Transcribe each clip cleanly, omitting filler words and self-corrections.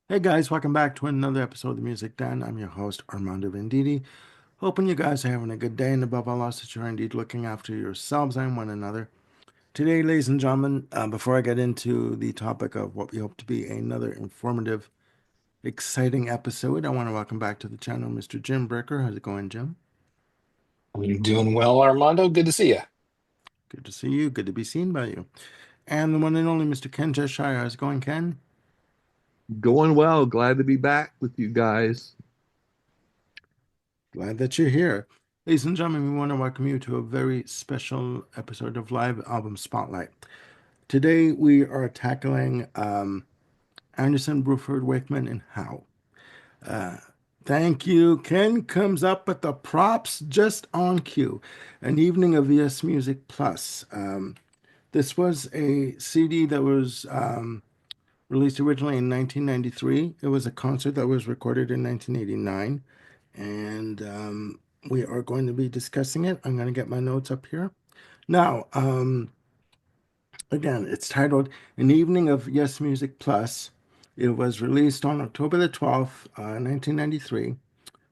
Hey guys, welcome back to another episode of the Music Den. I'm your host, Armando Venditti. Hoping you guys are having a good day and above all else that you're indeed looking after yourselves and one another. Today, ladies and gentlemen, before I get into the topic of what we hope to be another informative, exciting episode, I want to welcome back to the channel Mr. Jim Brecker. How's it going, Jim? I'm doing well, Armando. Good to see you. Good to see you. Good to be seen by you. And the one and only Mr. Ken Cheshire. How's it going, Ken? Going well. Glad to be back with you guys. Glad that you're here. Ladies and gentlemen, we want to welcome you to a very special episode of Live Album Spotlight. Today we are tackling Anderson Bruford Wakeman and Howe. Uh, Thank you. Ken comes up with the props just on cue. An evening of ES Music Plus. This was a CD that was released originally in 1993. It was a concert that was recorded in 1989. And we are going to be discussing it. I'm going to get my notes up here. Now, again, it's titled An Evening of Yes Music Plus. It was released on October the 12th, 1993,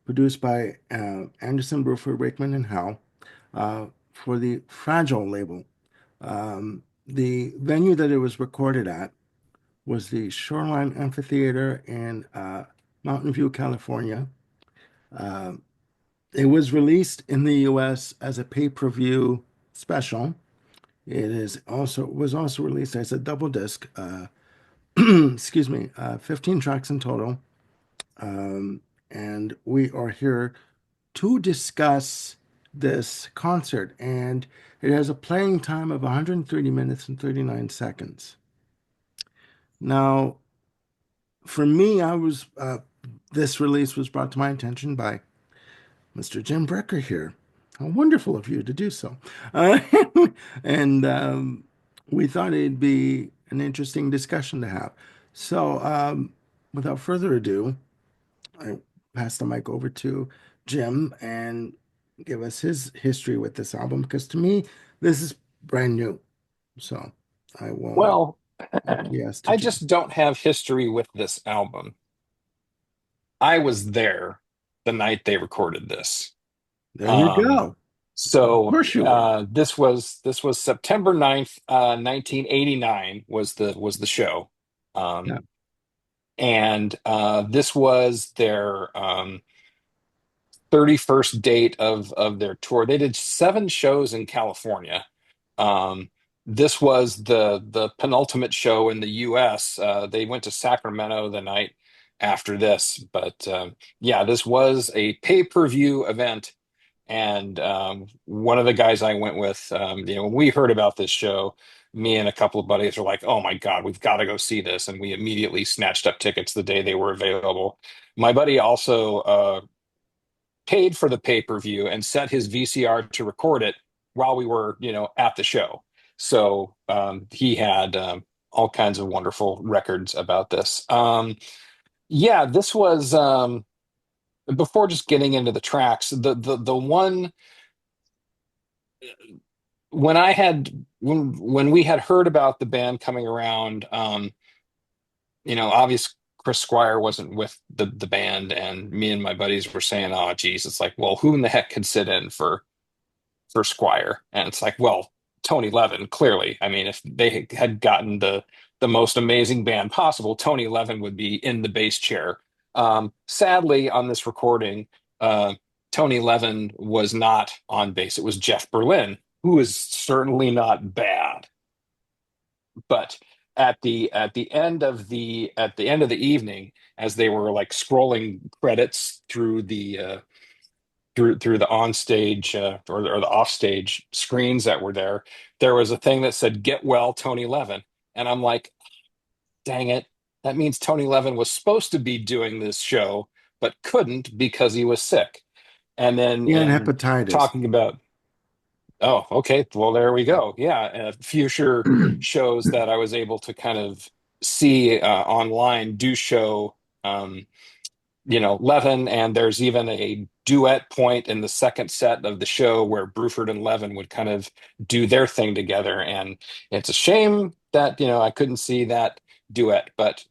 produced by Anderson Bruford Wakeman and Howe for the Fragile label. The venue that it was recorded at was the Shoreline Amphitheater in Mountain View, California. Uh, it was released in the US as a pay-per-view special. It is also was also released as a double disc. Excuse me, 15 tracks in total. Um, and we are here to discuss this concert, and it has a playing time of 130 minutes and 39 seconds. Now, for me, this release was brought to my attention by Mr. Jim Brecker here. How wonderful of you to do so. Uh, and we thought it'd be an interesting discussion to have. So, without further ado, I pass the mic over to Jim and give us his history with this album because to me, this is brand new. So, I will Well, acquiesce to I Jim. just don't have history with this album. I was there the night they recorded this. There you Um, go. Of so course you were. this was September 9th, 1989 was the show. Yeah. Um, and this was their 31st date of their tour. They did 7 shows in California. Um, this was the penultimate show in the U.S. They went to Sacramento the night after this, but yeah, this was a pay-per-view event. And one of the guys I went with, when we heard about this show, me and a couple of buddies were like, "Oh my God, we've got to go see this!" And we immediately snatched up tickets the day they were available. My buddy also paid for the pay-per-view and set his VCR to record it while we were, at the show. So he had all kinds of wonderful records about this. Yeah, this was before just getting into the tracks. The one when we had heard about the band coming around, obvious Chris Squire wasn't with the band, and me and my buddies were saying, "Oh, geez," it's like, well, who in the heck could sit in for Squire?" And it's like, well, Tony Levin, clearly. I mean, if they had gotten the most amazing band possible, Tony Levin would be in the bass chair. Sadly, on this recording, Tony Levin was not on bass. It was Jeff Berlin, who is certainly not bad. But at the end of the evening, as they were like scrolling credits through the onstage or the offstage screens that were there was a thing that said "Get well, Tony Levin," and I'm like, dang it, that means Tony Levin was supposed to be doing this show but couldn't because he was sick. And then He had in hepatitis. talking about, oh, okay, well there we go, yeah, future shows that I was able to kind of see online do show. Levin, and there's even a duet point in the second set of the show where Bruford and Levin would kind of do their thing together. And it's a shame that, I couldn't see that duet, but,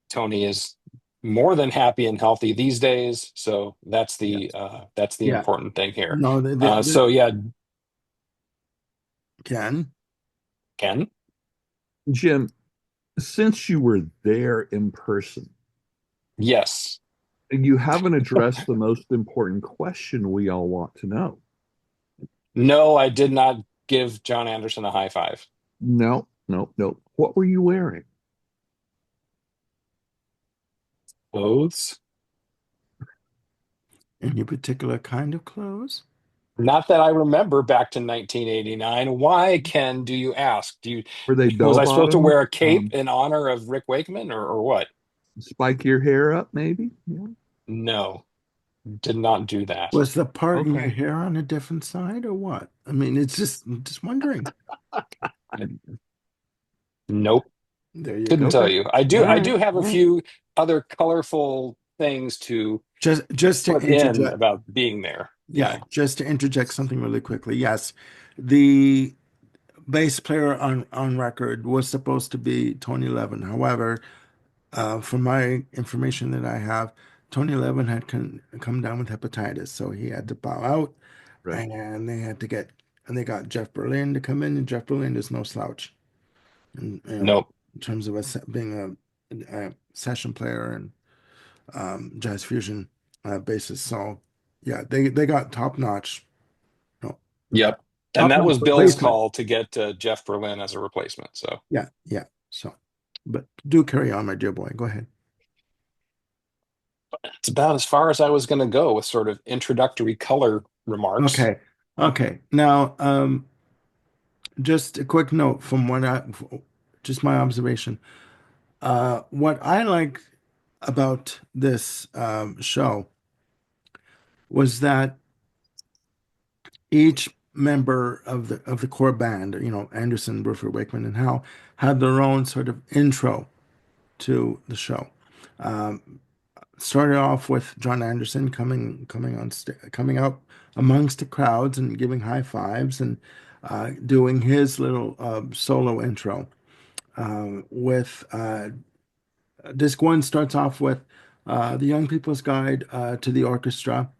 Tony is more than happy and healthy these days, so Yes. that's the Yeah. important thing here. No, So yeah, Ken. Ken. Jim, since you were there in person, Yes. you haven't addressed the most important question we all want to know. No, I did not give John Anderson a high five. No, no, no. What were you wearing? Clothes? Any particular kind of clothes? Not that I remember back to 1989. Why, Ken, do you ask? Were they Was bell I supposed to bottoms? wear a cape in honor of Rick Wakeman or what? Spike your hair up, maybe? Yeah. No, did not do that. Was the part in your Okay. hair on a different side or what? I mean, it's just I'm just wondering. Nope. There you Couldn't go. tell Okay. you. All I right. do have All a right. few other colorful things to Just to put in interject, about being there. yeah, Yeah. just to interject something really quickly. Yes, the bass player on record was supposed to be Tony Levin. However, from my information that I have, Tony Levin had come down with hepatitis, so he had to bow out, Right. and they got Jeff Berlin to come in, and Jeff Berlin is no slouch, and Nope. in terms of being a session player and jazz fusion bassist. So yeah, they got top notch, no, Yep. And top that notch was Bill's replacement. call to get Jeff Berlin as a replacement. So Yeah, yeah. So, but do carry on, my dear boy. Go ahead. it's about as far as I was going to go with sort of introductory color remarks. Okay. Okay. Now, just a quick note from just my observation. What I liked about this show was that each member of the core band, Anderson, Bruford, Wakeman, and Howe, had their own sort of intro to the show. Um, Started off with John Anderson coming out amongst the crowds and giving high fives and doing his little solo intro. With Disc one starts off with the Young People's Guide to the Orchestra,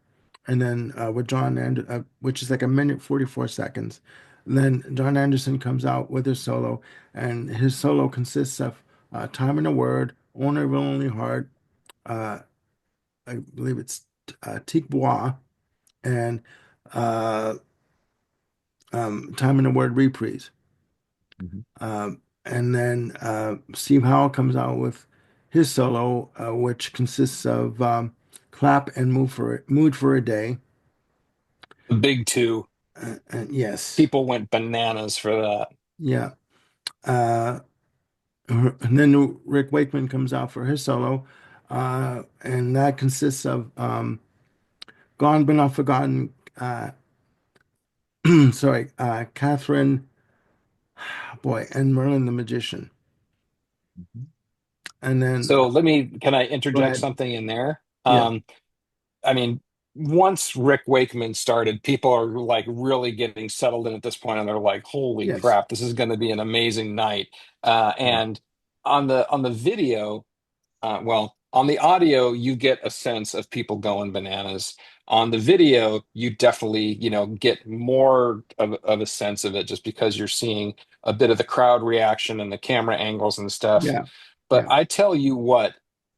and then with which is like a minute 44 seconds. And then John Anderson comes out with his solo, and his solo consists of Time and a Word, Owner of a Lonely Heart, uh, I believe it's Tique Bois, and uh, Time and a Word reprise. Mhm. And then Steve Howe comes out with his solo, which consists of Clap and Mood for a Day. The big two, And yes, people went bananas for that. yeah. Uh, and then Rick Wakeman comes out for his solo, and that consists of Gone But Not Forgotten. Sorry, Catherine, boy, and Merlin the Magician. Mhm. And then So can I go interject ahead. something in there? Yeah. I mean, once Rick Wakeman started, people are like really getting settled in at this point, and they're like, "Holy Yes. crap, this is going to be an amazing night!" Yeah. And on the video, on the audio, you get a sense of people going bananas. On the video, you definitely, get more of a sense of it just because you're seeing a bit of the crowd reaction and the camera angles and stuff. Yeah. But Yeah. I tell you what,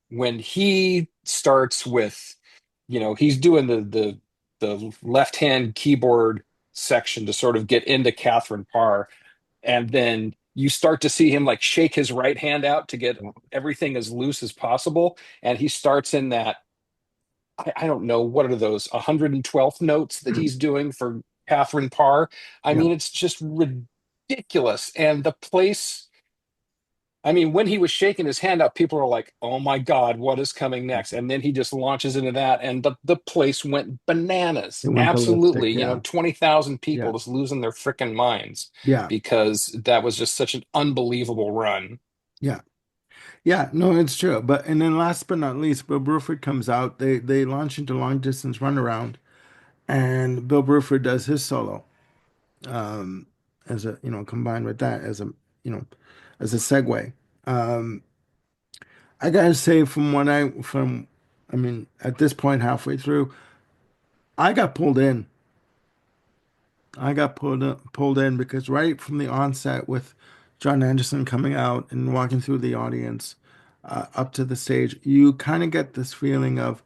when he starts with, he's doing the left-hand keyboard section to sort of get into Catherine Parr, and then you start to see him like shake his right hand out to get Yeah. everything as loose as possible, and he starts in that I don't know what are those 112th notes that he's doing for Catherine Parr. I Yeah. mean, it's just ridiculous, and the place. I mean, when he was shaking his hand up, people were like, "Oh my God, what is coming next?" And then he just launches into that, and the place went bananas. It went ballistic. Absolutely, Yeah. 20,000 people Yeah. just losing their freaking minds Yeah. because that was just such an unbelievable run. Yeah. Yeah. No, it's true. But and then last but not least, Bill Bruford comes out. They launch into long distance runaround, and Bill Bruford does his solo. Um, as combined with that as a you know as a segue. Um, I gotta say, I mean, at this point, halfway through, I got pulled in. I got pulled in because right from the onset, with John Anderson coming out and walking through the audience up to the stage, you kind of get this feeling of,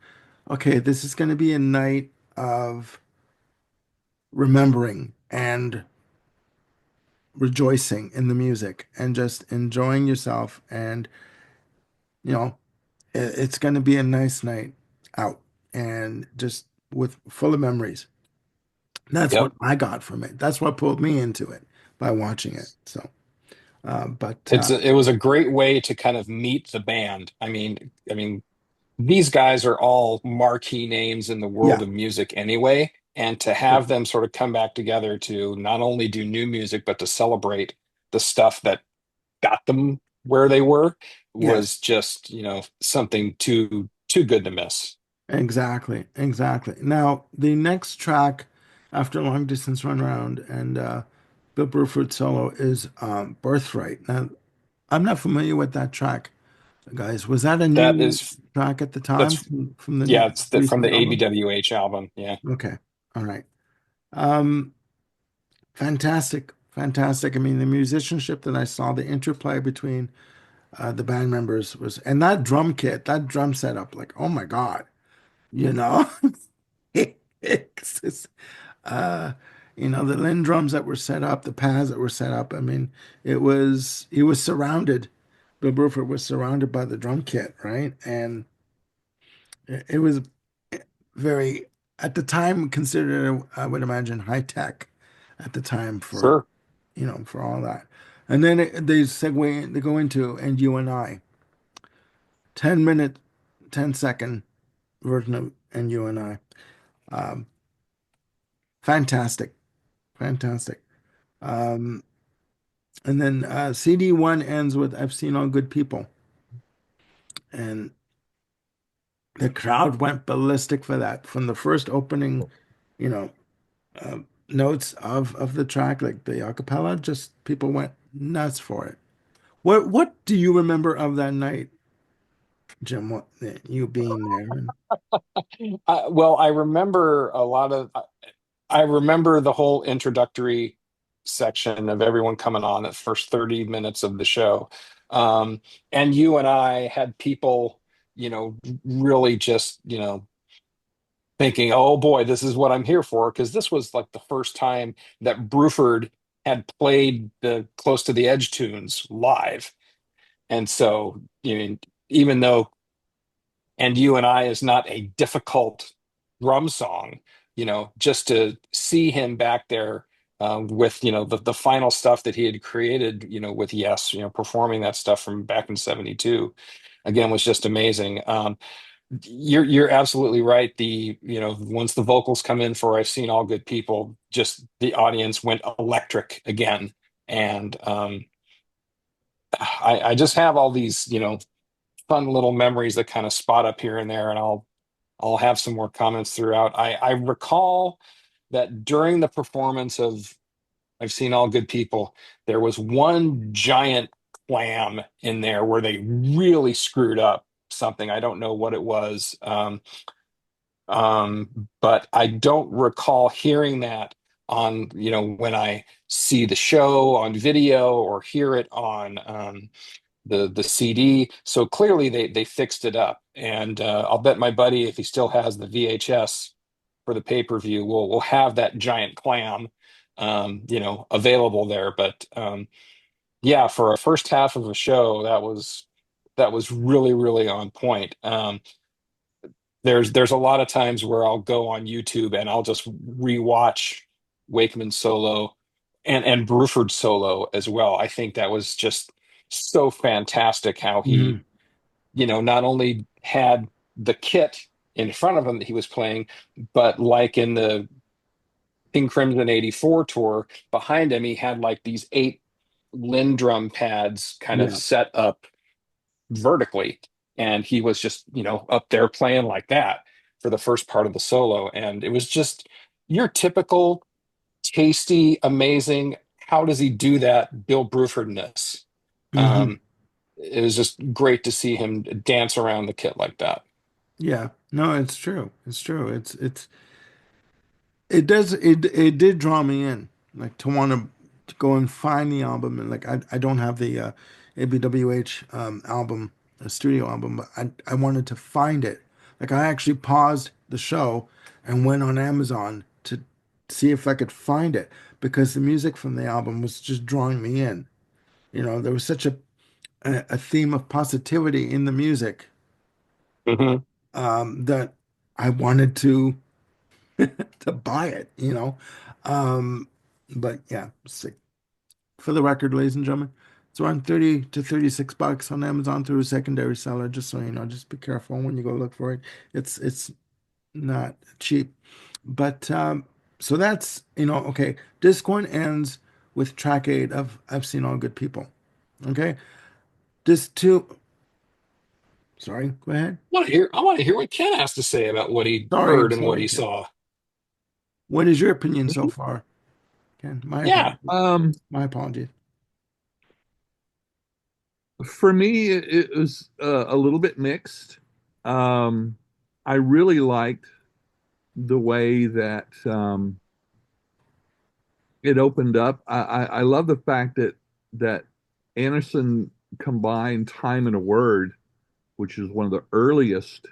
okay, this is going to be a night of remembering and rejoicing in the music and just enjoying yourself. And, you know, it's going to be a nice night out and just with full of memories. That's what Yep. I got from it. That's what pulled me into it by watching it. So, but It was a great way to kind of meet the band. I mean, these guys are all marquee names in the world yeah, of music anyway, and to have them sort of come back together to not only do new music but to celebrate the stuff that got them where they were yes, was just, something too good to miss. exactly, exactly. Now, the next track after Long Distance Run Around and Bill Bruford solo is Birthright. Now, I'm not familiar with that track, guys. Was that a That new is track at the time that's from the Yeah, it's from recent the album? ABWH album. Yeah. Okay, all right. Um, Fantastic, fantastic. I mean, the musicianship that I saw, the interplay between the band members was, and that drum kit, that drum setup, like, oh my God, you know, it's just, uh, the Linn drums that were set up, the pads that were set up. I mean, he was surrounded. Bill Bruford was surrounded by the drum kit, right? And it was very, at the time, considered, I would imagine, high tech at the time for, Sure. for all that. And then they go into And You and I, 10-minute, 10-second version of And You and I. Um, Fantastic, fantastic. Um, and then CD one ends with I've seen all good people. And the crowd went ballistic for that. From the first opening, you know, notes of the track, like the acapella, just people went nuts for it. What do you remember of that night, Jim? What you being there? And Well, I remember the whole introductory section of everyone coming on at first 30 minutes of the show. Um, and you and I had people, really just, thinking, oh boy, this is what I'm here for. Because this was like the first time that Bruford had played the Close to the Edge tunes live. And so, even though And You and I is not a difficult drum song, just to see him back there with, the final stuff that he had created, with Yes, performing that stuff from back in 72, again, was just amazing. You're absolutely right. Once the vocals come in for I've Seen All Good People, just the audience went electric again. And I just have all these, fun little memories that kind of spot up here and there, and I'll have some more comments throughout. I recall that during the performance of I've Seen All Good People, there was one giant clam in there where they really screwed up something. I don't know what it was. But I don't recall hearing that on, when I see the show on video or hear it on the CD. So clearly they fixed it up, and I'll bet my buddy, if he still has the VHS for the pay-per-view, will have that giant clam, available there. But yeah, for a first half of a show, that was really really on point. There's a lot of times where I'll go on YouTube and I'll just rewatch Wakeman solo and Bruford solo as well. I think that was just so fantastic how he, Mhm. not only had the kit in front of him that he was playing, but like in the King Crimson '84 tour behind him, he had like these eight Lindrum pads kind of Yeah. set up vertically, and he was just up there playing like that for the first part of the solo, and it was just your typical tasty, amazing, how does he do that Bill Brufordness. Hmm. um it was just great to see him dance around the kit like that. Yeah, no, it's true. It's true. It does it did draw me in, like to want to go and find the album. And like I don't have the ABWH album, a studio album, but I wanted to find it. Like I actually paused the show and went on Amazon to see if I could find it because the music from the album was just drawing me in. There was such a theme of positivity in the music, Hmm. that I wanted to buy it. Um, but yeah, for the record, ladies and gentlemen, it's around 30 to 36 bucks on Amazon through a secondary seller, just so you know. Just be careful when you go look for it. It's not cheap. But so that's, okay. Disc one ends with track eight of I've Seen All Good People. Okay. Disc two, sorry, go ahead. I want to hear what Ken has to say about what he Sorry, heard and what sorry, he Ken. saw. What is your opinion so far, Ken? My Yeah. apologies. Um, My apologies. for me, it was a little bit mixed. Um, I really liked the way that it opened up. I love the fact that Anderson combined "Time and a Word," which is one of the earliest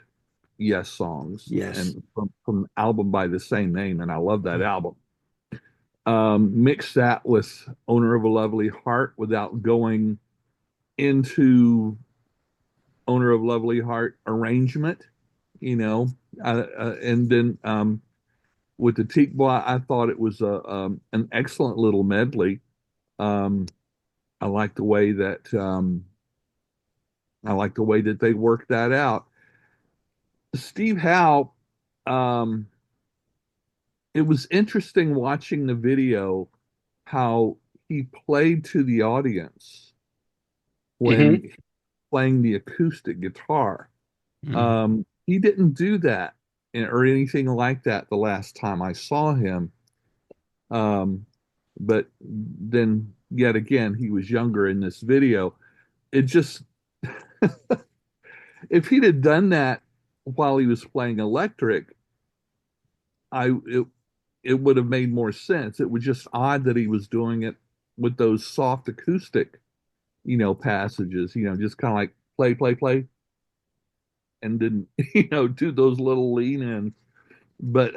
Yes songs, Yes. and from an album by the same name, and I love that album. Mix that with "Owner of a Lovely Heart" without going into "Owner of Lovely Heart" arrangement, you know, and then with the Teak Boy, I thought it was an excellent little medley. Um, I like the way that they worked that out. Steve Howe, um, it was interesting watching the video how he played to the audience when Hmm. he playing the acoustic guitar. Mhm. He didn't do that or anything like that the last time I saw him. Um, but then yet again, he was younger in this video. It just, if he'd have done that while he was playing electric, I it would have made more sense. It was just odd that he was doing it with those soft acoustic, passages, just kind of like play, play, play, and didn't, do those little lean ins. But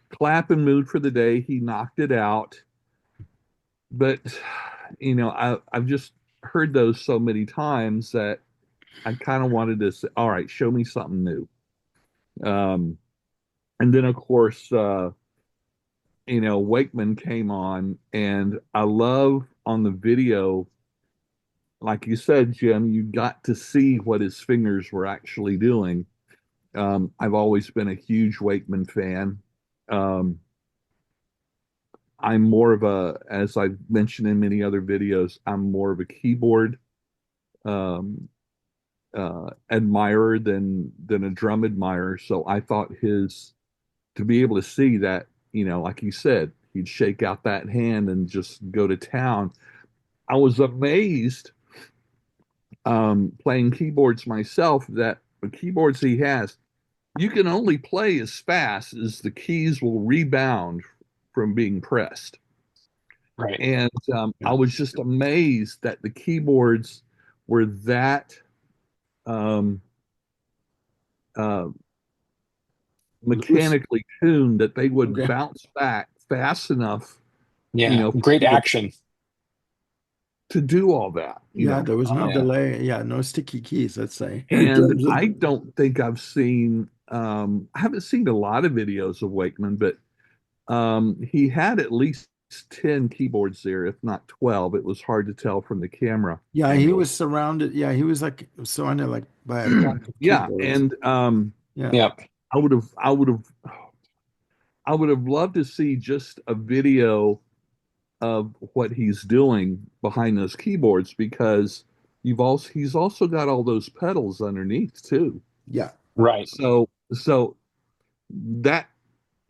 clap and mood for the day, he knocked it out. But I've just heard those so many times that I kind of wanted to say, all right, show me something new. Um, and then of course, Wakeman came on, and I love on the video, like you said, Jim, you got to see what his fingers were actually doing. I've always been a huge Wakeman fan. Um, I'm more of as I've mentioned in many other videos, I'm more of a keyboard um, admirer than a drum admirer. So I thought to be able to see that, like you said, he'd shake out that hand and just go to town. I was amazed playing keyboards myself that the keyboards he has, you can only play as fast as the keys will rebound from being pressed. Right. And I Yeah. was just amazed that the keyboards were that um, uh, Loose. mechanically tuned that they would Okay. bounce back fast enough, Yeah. for Great you action. to do all that, Yeah, there was Oh, no yeah. delay. Yeah, no sticky keys, let's say, in And terms of. I don't think I haven't seen a lot of videos of Wakeman, but he had at least 10 keyboards there, if not 12. It was hard to tell from the camera Yeah, he angle. was surrounded. Yeah, he was like surrounded like by a pack of Yeah, keyboards. and Yeah. Yep. I would have, I would have, I would have loved to see just a video of what he's doing behind those keyboards because he's also got all those pedals underneath too. Yeah. Right. So that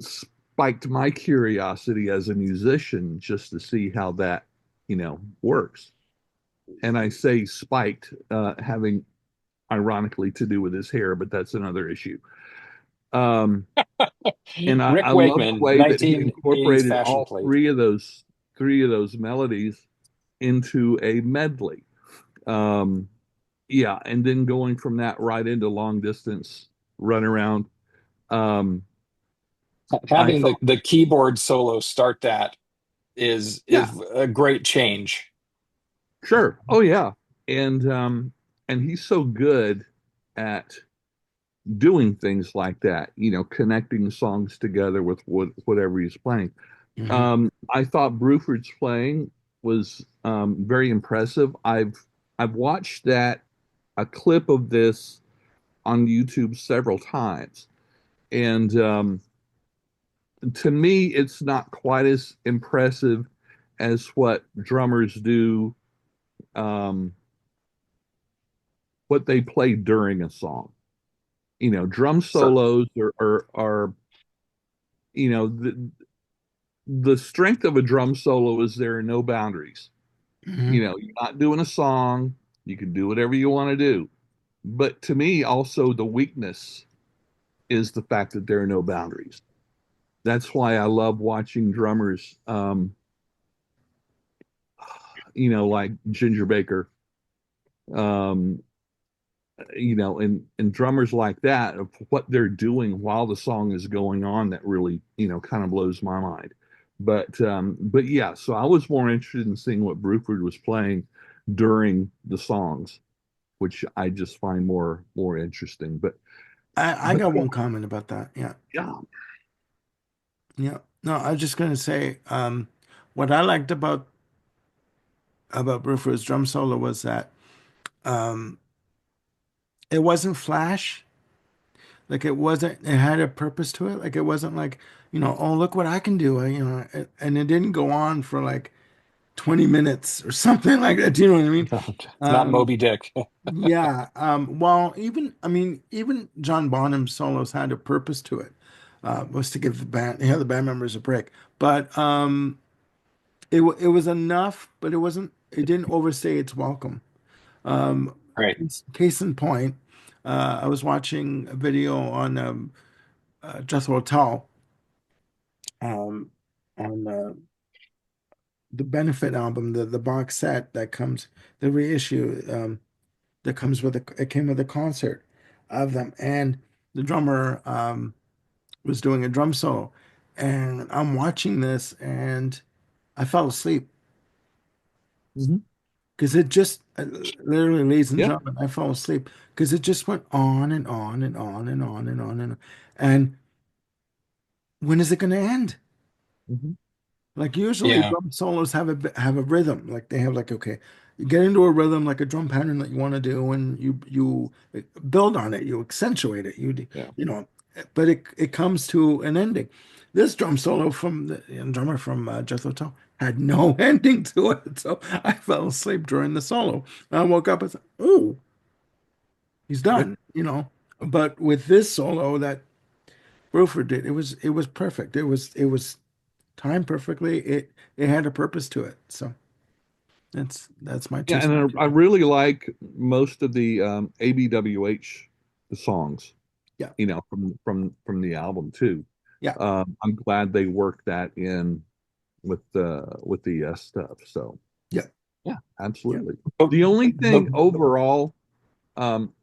spiked my curiosity as a musician just to see how that, works. and I say spiked, having ironically to do with his hair, but that's another issue. Um, and Rick I love the Wakeman, way that he 1980s incorporated fashion all plate. three of those melodies into a medley. Um, yeah, and then going from that right into long distance run around. Um, I Having thought, the keyboard solo start that yeah, is a great change. sure. Oh yeah. And he's so good at doing things like that, connecting songs together with whatever he's playing. Hmm. I thought Bruford's playing was very impressive. I've watched a clip of this on YouTube several times, and to me, it's not quite as impressive as what drummers do, um, what they play during a song. Drum Sure. solos are the strength of a drum solo is there are no boundaries. Hmm. You're not doing a song, you can do whatever you want to do. But to me, also the weakness is the fact that there are no boundaries. That's why I love watching drummers, like Ginger Baker, um, and drummers like that of what they're doing while the song is going on that really, kind of blows my mind. But yeah, so I was more interested in seeing what Bruford was playing during the songs, which I just find more interesting. I But got one comment about that. Yeah. yeah. Yeah. No, I was just gonna say, what I liked about Bruford's drum solo was that um, it wasn't flash. Like it had a purpose to it. Like it wasn't like, oh, look what I can do. And it didn't go on for like 20 minutes or something like that. Do you know what I mean? It's not Um, Moby Dick. yeah. Well, even John Bonham's solos had a purpose to it. Was to give the band members a break. But it was enough, but it didn't overstay its welcome. Um, Right. case in point, I was watching a video on Jethro Tull um, on the benefit album, the box set that comes, the reissue that comes with it came with a concert of them, and the drummer was doing a drum solo, and I'm watching this, and I fell asleep Mhm. because it just literally, ladies and Yeah. gentlemen, I fell asleep because it just went on and on and on and on and on and on. And when is it going to end? Mhm. Like usually Yeah. drum solos have a rhythm. Like they have like, okay, you get into a rhythm like a drum pattern that you want to do, and you build on it, you accentuate it, Yeah. you know, but it comes to an ending. This drum solo from the drummer from Jethro Tull had no ending to it, so I fell asleep during the solo. I woke up and said, "Oh, he's Yeah. done," But with this solo that Bruford did, it was perfect. It was timed perfectly. It had a purpose to it. So that's my Yeah, two cents. and I really like most of the ABWH songs, Yeah, from the album too. yeah, I'm glad they worked that in with the stuff. So yeah, yeah, yeah. absolutely. But, The only but thing overall, um,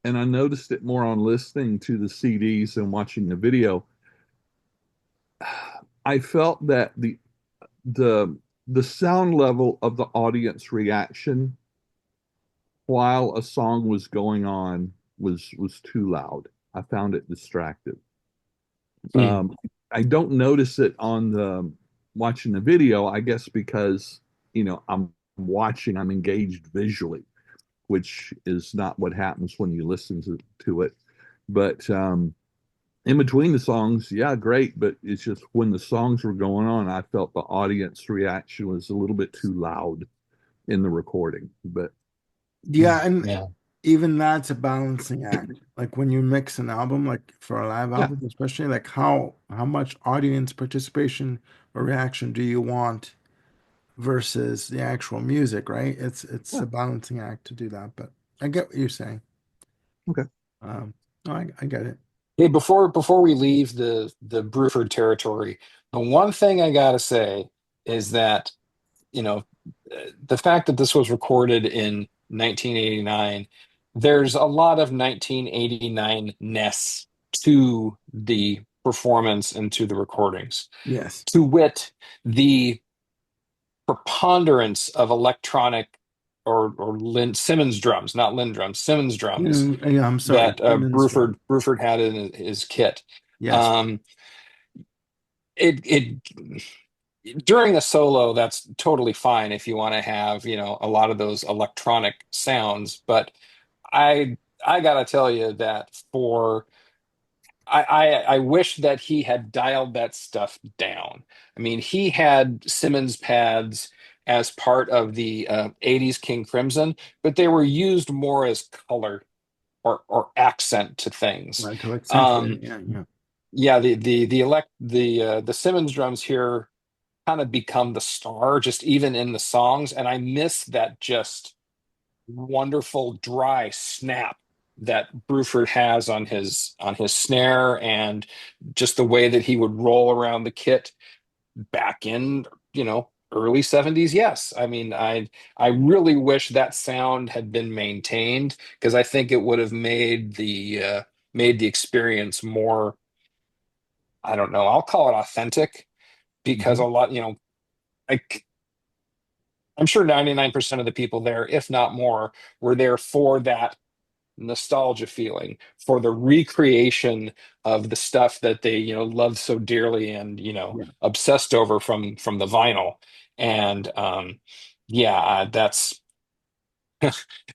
and I noticed it more on listening to the CDs and watching the video, I felt that the the sound level of the audience reaction while a song was going on was too loud. I found it distractive. Mm. Um, I don't notice it on the watching the video, I guess because I'm engaged visually, which is not what happens when you listen to it. But in between the songs, yeah, great. But it's just when the songs were going on, I felt the audience reaction was a little bit too loud in the recording. But Yeah, and yeah. even that's a balancing act. Like when you mix an album, like for a live yeah, album, especially, like how much audience participation or reaction do you want versus the actual music, right? It's Yeah. a balancing act to do that, but I get what you're saying. Okay. Um, no, I get it. Hey, before we leave the Bruford territory, the one thing I gotta say is that, you know, the fact that this was recorded in 1989, there's a lot of 1989-ness to the performance and to the recordings. Yes. To wit, the preponderance of electronic or Simmons drums, not Lynn drums, Simmons drums Yeah, I'm sorry. that Siemens drum. Bruford had in his kit. Yes. Um, it during a solo, that's totally fine if you want to have, a lot of those electronic sounds. But I gotta tell you that I wish that he had dialed that stuff down. I mean, he had Simmons pads as part of the 80s King Crimson, but they were used more as color or accent to things. To Um, accentuate. Yeah, yeah. yeah, the Simmons drums here kind of become the star, just even in the songs, and I miss that just wonderful dry snap that Bruford has on his snare, and just the way that he would roll around the kit back in, early 70s. Yes. I mean, I really wish that sound had been maintained, because I think it would have made the experience more, I don't know, I'll call it authentic, because Hmm. a lot, I, I'm sure 99% of the people there, if not more, were there for that nostalgia feeling, for the recreation of the stuff that they, loved so dearly and, Yeah. obsessed over from the vinyl. And yeah, that's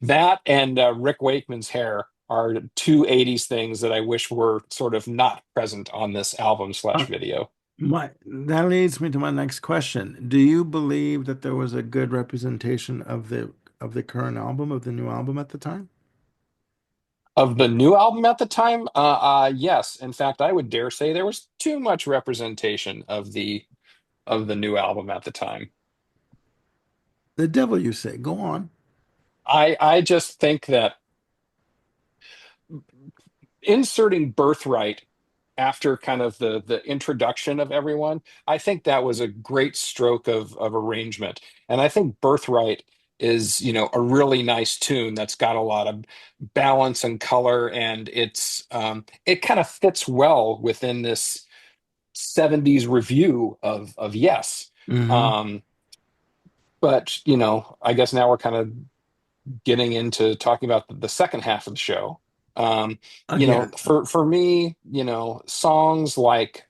that and Rick Wakeman's hair are two 80s things that I wish were sort of not present on this album slash Uh, video. that leads me to my next question. Do you believe that there was a good representation of the current album, of the new album at the time? Of the new album at the time, yes. In fact, I would dare say there was too much representation of the new album at the time. The devil, you say. Go on. I just think that inserting Birthright after kind of the introduction of everyone, I think that was a great stroke of arrangement. And I think Birthright is, a really nice tune that's got a lot of balance and color, and it kind of fits well within this 70s review of Yes. Hmm. Um, but, I guess now we're kind of getting into talking about the second half of the show. Yeah. For me, songs like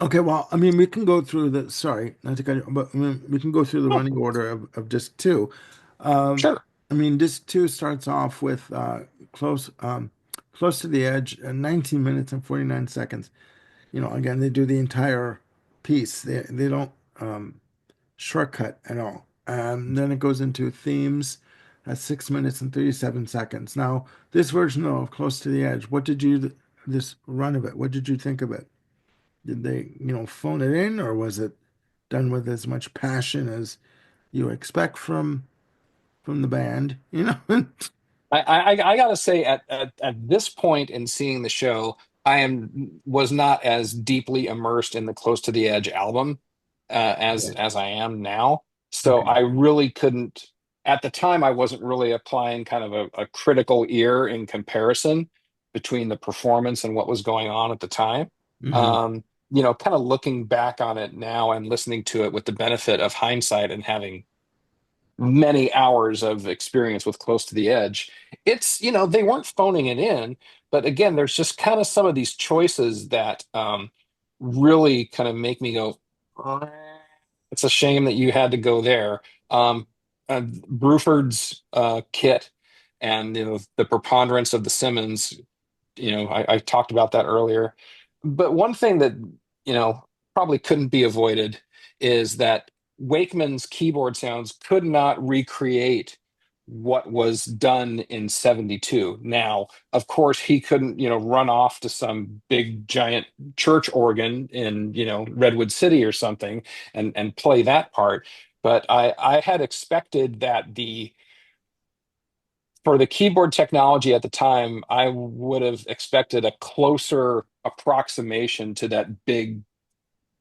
Okay, well, I mean, we can go through the, sorry, not to cut you, but I mean, we can go through the oh, running order of disc two. Um, sure. I mean, disc two starts off with close to the edge, 19 minutes and 49 seconds. Again, they do the entire piece. They don't shortcut at all. Then it goes into themes at 6 minutes and 37 seconds. Now, this version of Close to the Edge, this run of it, what did you think of it? Did they, phone it in, or was it done with as much passion as you expect from the band? I gotta say, at this point in seeing the show, was not as deeply immersed in the Close to the Edge album Yeah. as I am now. So Okay. I really couldn't, at the time, I wasn't really applying kind of a critical ear in comparison between the performance and what was going on at the time. Hmm. Um, kind of looking back on it now and listening to it with the benefit of hindsight and having many hours of experience with Close to the Edge, it's, they weren't phoning it in, but again, there's just kind of some of these choices that really kind of make me go, "Eh, it's a shame that you had to go there." Bruford's kit and, the preponderance of the Simmons, I talked about that earlier. But one thing that, probably couldn't be avoided is that Wakeman's keyboard sounds could not recreate what was done in 72. Now, of course, he couldn't, run off to some big giant church organ in, Redwood City or something and play that part. but I had expected that the for the keyboard technology at the time, I would have expected a closer approximation to that big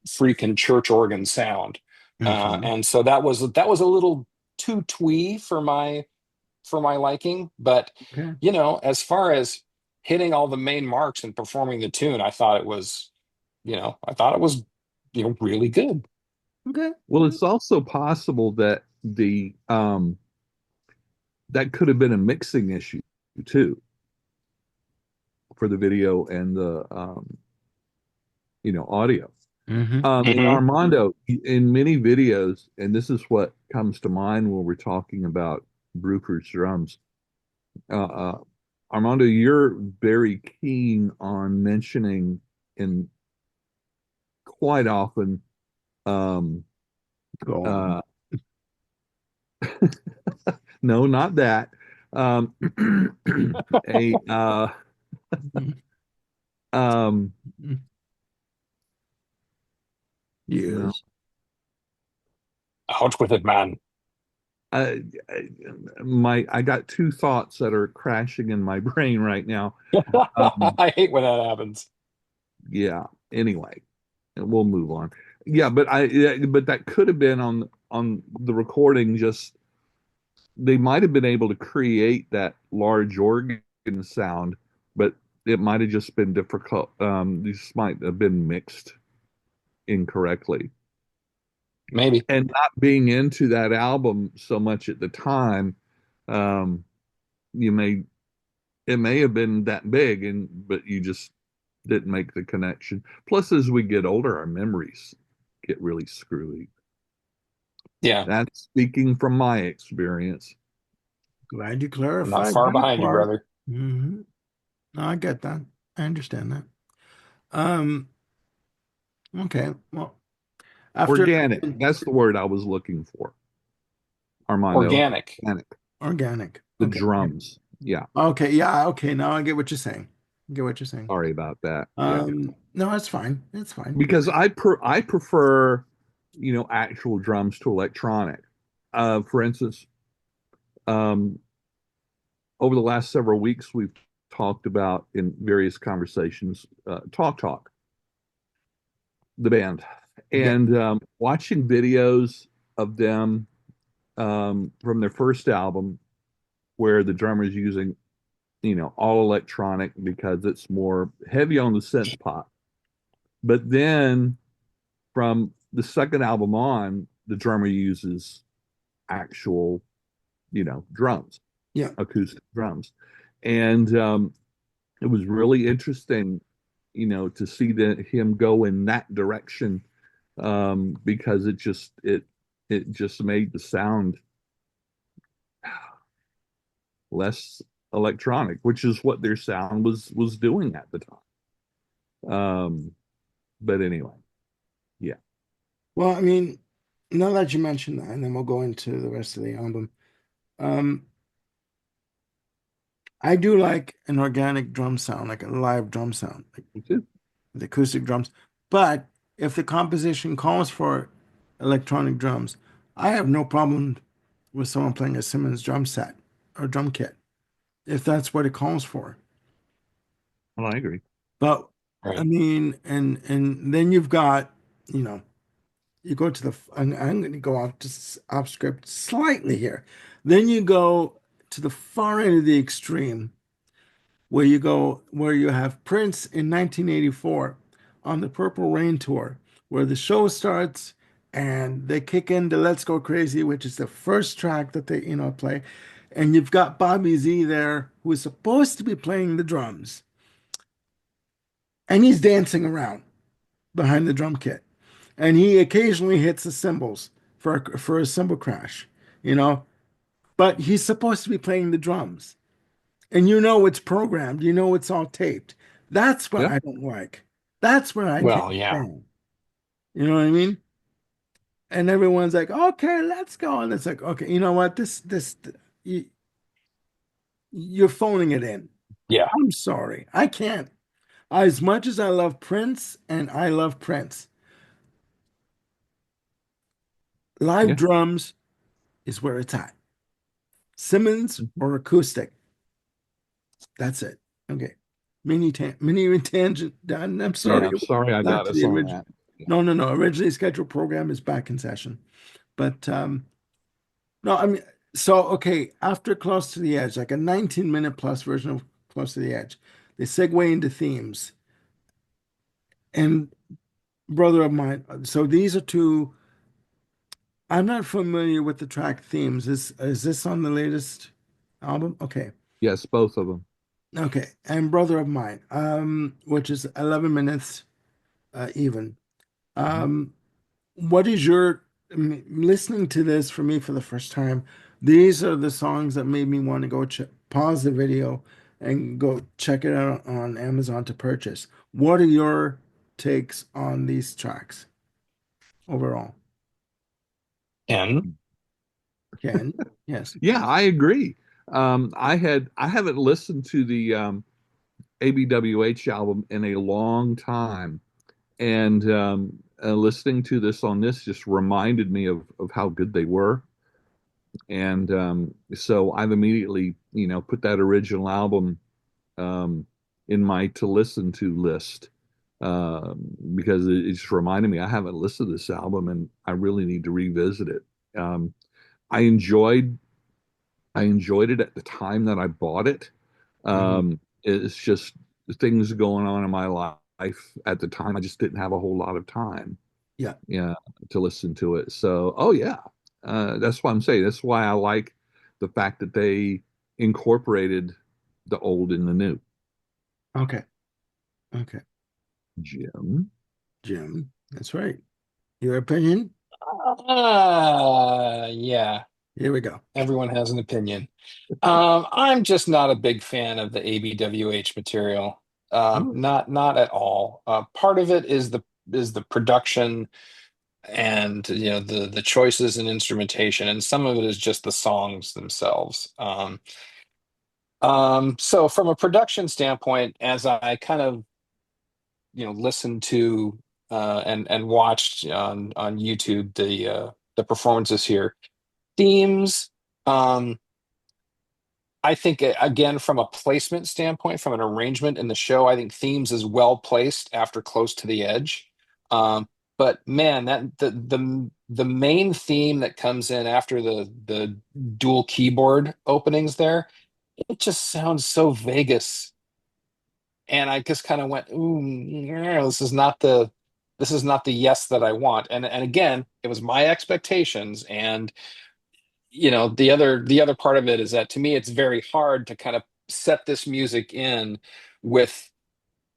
freaking church organ sound. Hmm. And so that was a little too twee for my liking. But Okay. as far as hitting all the main marks and performing the tune, I thought it was really good. Okay. Well, it's also possible that the that could have been a mixing issue too for the video and the audio. Hmm. And Hmm. Armando, in many videos, and this is what comes to mind when we're talking about Bruford's drums. Uh, Armando, you're very keen on mentioning and quite often, um, Go on. uh, no, not that, um, a um, no, Yes. Out with it, man. uh, I got two thoughts that are crashing in my brain right now. Um, I hate when that happens. yeah. Anyway, we'll move on. Yeah, but that could have been on the recording. Just they might have been able to create that large organ sound, but it might have just been difficult. These might have been mixed incorrectly. Maybe. And not being into that album so much at the time, um, you may it may have been that big, and but you just didn't make the connection. Plus, as we get older, our memories get really screwy. Yeah. That's speaking from my experience. Glad you I'm not clarified far that behind you, part. brother. Hmm. No, I get that. I understand that. Um, okay. Well, after Organic. That's the word I was looking for, Armando. Organic. Organic. organic. The Okay. drums. Yeah. Okay. Yeah. Okay. Now I get what you're saying. I get what you're saying. Sorry about that. Yeah. No, it's fine. It's fine. Because I prefer, actual drums to electronic. For instance, um, over the last several weeks, we've talked about in various conversations, Talk, the band, Yeah. and watching videos of them from their first album, where the drummer's using, all electronic because it's more heavy on the synth pop. But then from the second album on, the drummer uses actual, drums, Yeah. acoustic drums. And it was really interesting, to see him go in that direction, because it just made the sound less electronic, which is what their sound was doing at the time. But anyway, yeah. Well, I mean, now that you mentioned that, and then we'll go into the rest of the album. Um, I do like an organic drum sound, like a live drum sound, like Me too. the acoustic drums. But if the composition calls for electronic drums, I have no problem with someone playing a Simmons drum set or drum kit, if that's what it calls for. Well, I agree. But I Right. mean, and then you've got, you know, you go to the, I'm going to go off script slightly here. Then you go to the far end of the extreme, where you have Prince in 1984 on the Purple Rain tour, where the show starts and they kick in the Let's Go Crazy, which is the first track that they, play. And you've got Bobby Z there, who is supposed to be playing the drums, and he's dancing around behind the drum kit. And he occasionally hits the cymbals for a cymbal crash, you know, but he's supposed to be playing the drums. And it's programmed, it's all taped. That's what Yeah. I don't like. That's what I can't Well, yeah. stand. You know what I mean? And everyone's like, okay, let's go. And it's like, okay, you know what? You, you're phoning it in. Yeah. I'm sorry. I can't. As much as I love Prince and I love Prince, Live Yeah. drums is where it's at. Simmons or acoustic. That's it. Okay. Mini tangent done. I'm Yeah, sorry. I'm sorry I Back got to us the on original. that. Yeah. No, no, no. Originally scheduled program is back in session. But no, I mean, so okay, after Close to the Edge, like a 19-minute plus version of Close to the Edge, they segue into themes. And brother of mine, so these are two. I'm not familiar with the track themes. Is this on the latest album? Okay. Yes, both of them. Okay. And brother of mine, which is 11 minutes even. Mhm. Um, what is your listening to this for me for the first time? These are the songs that made me want to go pause the video and go check it out on Amazon to purchase. What are your takes on these tracks overall? And Ken? Yes. Yeah, I agree. I haven't listened to the ABWH album in a long time, and listening to this on this just reminded me of how good they were. And so I've immediately, put that original album um, in my to listen to list, because it just reminded me I haven't listened to this album and I really need to revisit it. Um, I enjoyed I enjoyed it at the time that I bought it. Hmm. It's just things going on in my life at the time. I just didn't have a whole lot of time, Yeah. yeah, to listen to it. So, oh yeah, that's what I'm saying. That's why I like the fact that they incorporated the old and the new. Okay. Okay. Jim. Jim, that's right. Your opinion? yeah, Here we go. everyone has an opinion. I'm just not a big fan of the ABWH material. Oh, Not at all. Part of it is the production and the choices and instrumentation, and some of it is just the songs themselves. So from a production standpoint, as I kind of listened to and watched on YouTube the performances here, themes. Um, I think again from a placement standpoint, from an arrangement in the show, I think themes is well placed after Close to the Edge. But man, that the main theme that comes in after the dual keyboard openings there, it just sounds so Vegas, and I just kind of went, "Ooh, yeah, this is not the yes that I want." And again, it was my expectations, and the other part of it is that to me it's very hard to kind of set this music in with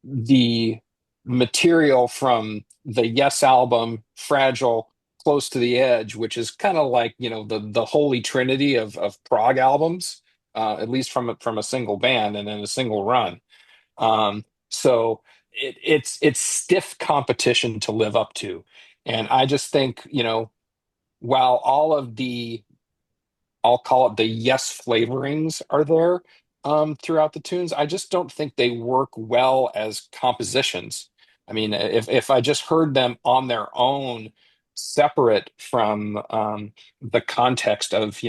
the material from the Yes album, Fragile, Close to the Edge, which is kind of like the holy trinity of prog albums, at least from a single band and in a single run. So it's stiff competition to live up to, and I just think while all of the, I'll call it, the yes flavorings are there throughout the tunes, I just don't think they work well as compositions. I mean, if I just heard them on their own, separate from the context of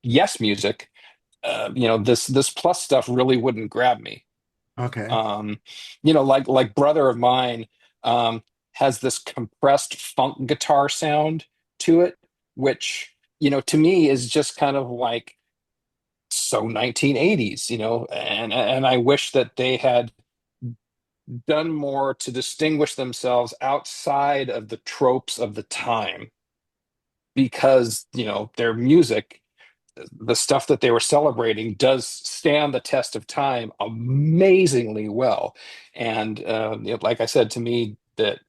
yes music, this plus stuff really wouldn't grab me. Okay. Um, like Brother of Mine um, has this compressed funk guitar sound to it, which to me is just kind of like so 1980s, and I wish that they had done more to distinguish themselves outside of the tropes of the time, because their music, the stuff that they were celebrating, does stand the test of time amazingly well. And like I said, to me, that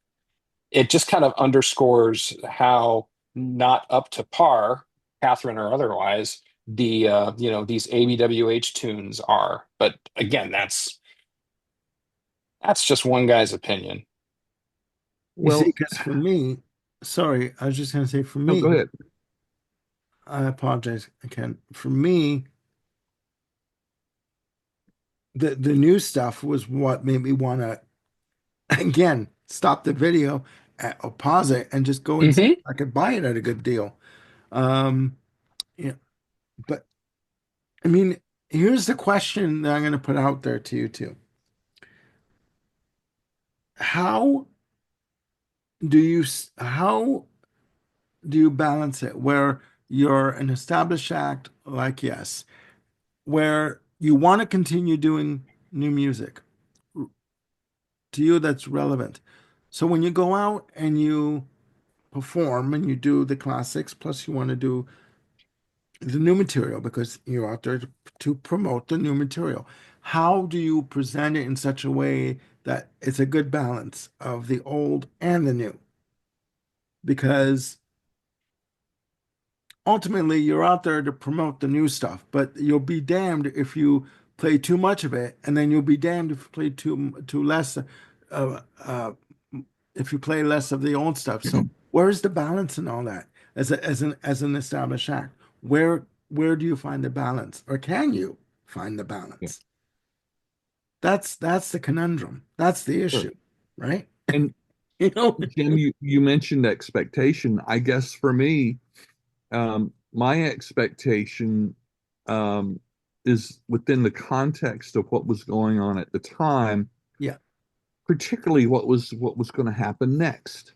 it just kind of underscores how not up to par, Catherine or otherwise, these ABWH tunes are. But again, that's just one guy's opinion. You see, well, because for me, sorry, I was just going to say for no, go me, ahead. I apologize again. For me, the new stuff was what made me want to again stop the video or pause it and just go and see if Hmm. I could buy it at a good deal. Um, yeah, but I mean, here's the question that I'm going to put out there to you too. How how do you balance it where you're an established act like Yes, where you want to continue doing new music to you that's relevant. So when you go out and you perform and you do the classics, plus you want to do the new material because you're out there to promote the new material. How do you present it in such a way that it's a good balance of the old and the new? Because ultimately you're out there to promote the new stuff, but you'll be damned if you play too much of it, and then you'll be damned if you play too less, uh, uh, if you play less of the old stuff. So where's the balance in all that as an established act? Where do you find the balance, or can you find the Yeah, balance? That's the conundrum. That's the sure. issue, right? And You know? Jim, you mentioned expectation. I guess for me, my expectation um, is within the context of what was going on at the time, Yeah. particularly what was going to happen next,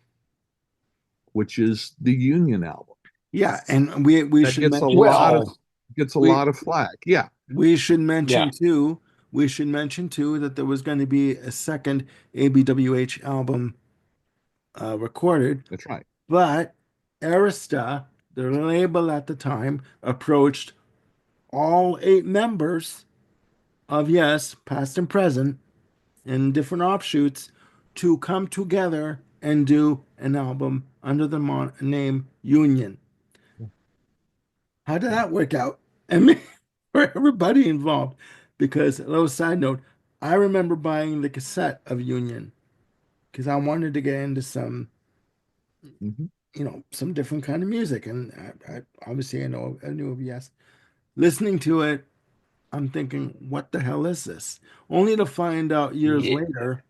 which is the Union album. Yeah, and we That should gets a mention lot of Well, gets a we lot of flack. Yeah, We should yeah, mention too, we should mention too that there was going to be a second ABWH album recorded, that's right. but Arista, the label at the time, approached all 8 members of Yes, past and present, in different offshoots, to come together and do an album under the name Union. How did Yeah. that work out? I mean, for everybody involved. Because, a little side note, I remember buying the cassette of Union because I wanted to get into some, Mhm. some different kind of music. And I obviously I knew of Yes. Listening to it, I'm thinking, what the hell is this? Only to find out years yeah, later,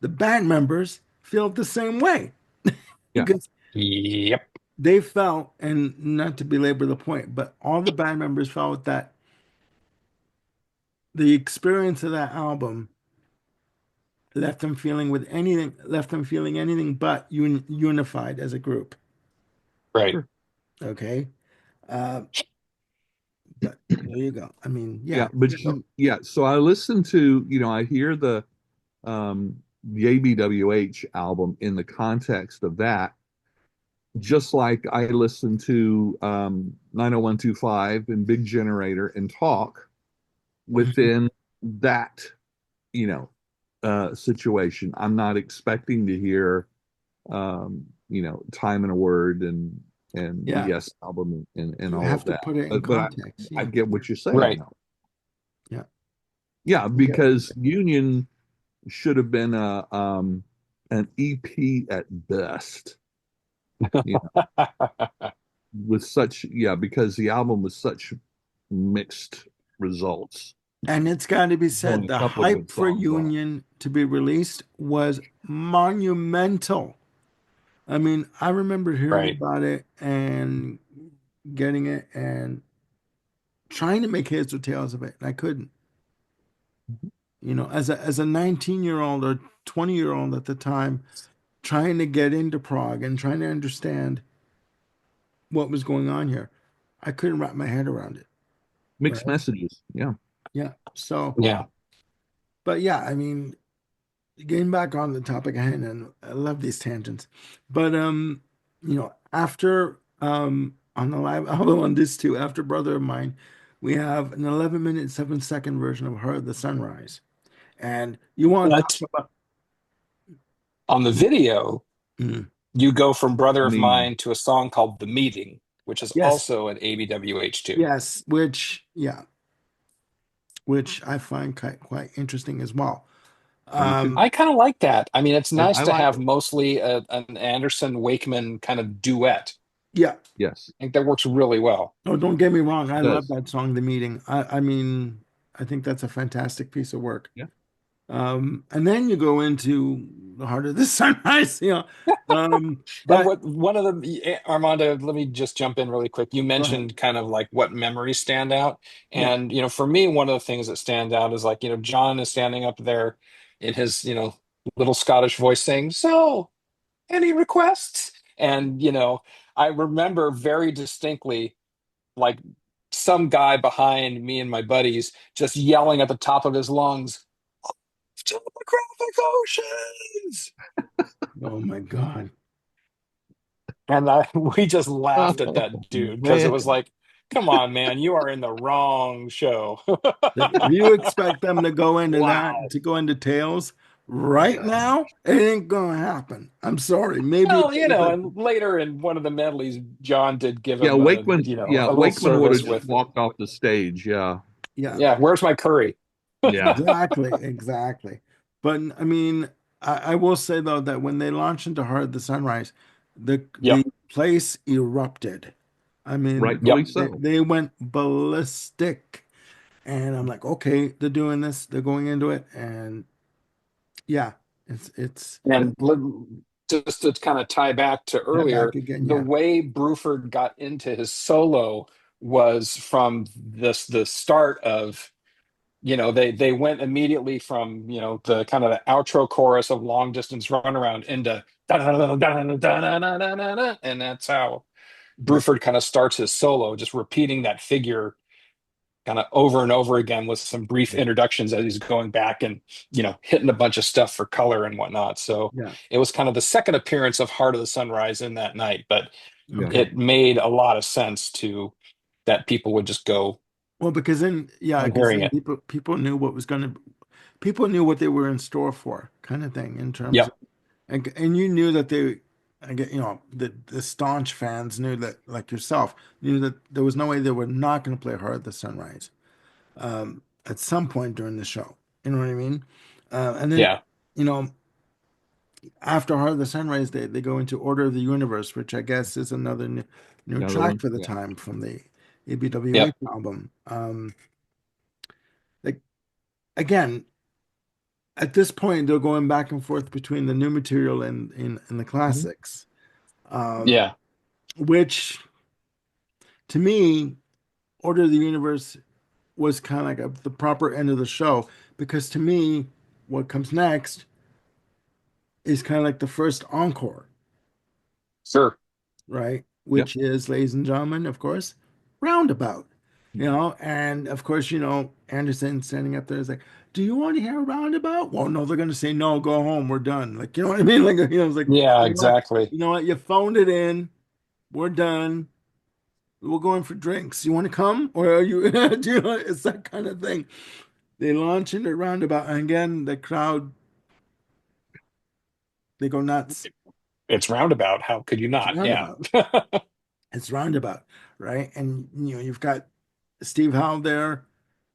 the band members feel the same way Yeah. because yep, they felt, and not to belabor the point, but all the band members felt that the experience of that album left them feeling anything but unified as a group. right. Sure. Okay. Uh, but there you go. I mean, Yeah, yeah. but So yeah, so I listen to, I hear the ABWH album in the context of that, just like I listen to 90125 and Big Generator and Talk mhm. within that, you know, situation. I'm not expecting to hear Time and a Word and the Yeah, Yes album and you all have of to that. put it in But context. I Yeah. get what you're saying Right. though. Yeah. Yeah, You get what you're because Union should have been a an EP at best, you know, with such because the album was such mixed results. And it's got to be There's only said, a the couple of hype good for songs on it. Union to be released was monumental. I mean, I remember hearing Right. about it and getting it and trying to make heads or tails of it, and I couldn't. As a 19-year-old or 20-year-old at the time, trying to get into Prague and trying to understand what was going on here, I couldn't wrap my head around it. Mixed Right? messages. Yeah. Yeah. So, Yeah. but yeah, I mean, getting back on the topic at hand, and I love these tangents. But after on the live album on this too, after Brother of Mine, we have an 11-minute 7-second version of Her the Sunrise. And you want to talk But about on the video, mm, you go from Brother I of mean, Mine to a song called The Meeting, which is yes, also an ABWH2. yes, which I find quite interesting as well. I do too. Um, I kind of like that. I mean, it's nice I to like have it. mostly an Anderson Wakeman kind of duet. yeah. Yes, I think that works really well. Oh, don't get me wrong. I it love does. that song, The Meeting. I mean, I think that's a fantastic piece of work. Yeah. And then you go into the heart of the sunrise. And But what one of the Armando, let me just jump in really quick. You go ahead. mentioned kind of like what memories stand out. Yeah. And, for me, one of the things that stand out is like, John is standing up there in his, little Scottish voice saying, "So, any requests?" And, I remember very distinctly like some guy behind me and my buddies just yelling at the top of his lungs, "Topographic oceans!" Oh my God. And we just laughed at Oh, that dude because it was man. like, come on, man, you are in the wrong show. Like, if you expect them to go into that, Wow. to go into Tails right now, it ain't gonna happen. I'm sorry. Maybe Well, like, and later in one of the medleys, John did give Yeah, him a little Wakeman would have service just with, walked off the stage. Yeah. yeah, yeah, where's my curry? Yeah. exactly, exactly. But I mean, I will say though that when they launched into Heart of the Sunrise, the Yep, place erupted. I mean, Rightfully yep. so. they went ballistic, and I'm like, okay, they're doing this, they're going into it, and yeah, it's And just to kind of tie back to that back earlier, again, the yeah. way Bruford got into his solo was from the start of, they went immediately from, the kind of the outro chorus of Long Distance Runaround into da-da-da-da-da-da-da-da-da-da, and that's how Yeah. Bruford kind of starts his solo, just repeating that figure kind of over and over again with some brief Yeah. introductions as he's going back and hitting a bunch of stuff for color and whatnot. So Yeah. it was kind of the second appearance of Heart of the Sunrise in that night, but Yeah. Okay. it made a lot of sense to that people would just go Well, because then, yeah, on because hearing then it. people knew what was going to, people knew what they were in store for, kind of thing, in terms of, Yep. and you knew that they, I get, the staunch fans knew that, like yourself, knew that there was no way they were not going to play Heart of the Sunrise, at some point during the show. You know what I mean? And then, Yeah. you know, after Heart of the Sunrise, they go into Order of the Universe, which I guess is another new Another track one. for the Yeah. time from the ABWA Yep. album. Like again, at this point, they're going back and forth between the new material and the Mhm. classics, um, Yeah. which to me, Order of the Universe was kind of like the proper end of the show because to me, what comes next is kind of like the first encore, Sure. right? Yep. Which is, ladies and gentlemen, of course, Roundabout. And of course, Anderson standing up there is like, "Do you want to hear Roundabout?" Well, no, they're going to say, "No, go home, we're done." Like, you know what I mean? Like, it's like, Yeah, you know what, exactly. you phoned it in, we're done. We're going for drinks. You want to come, or are you? Do it's that kind of thing. They launch into Roundabout, and again, the crowd they go nuts. It's Roundabout. How could you It's not? Yeah. Roundabout. It's Roundabout, right? And you've got Steve Howe there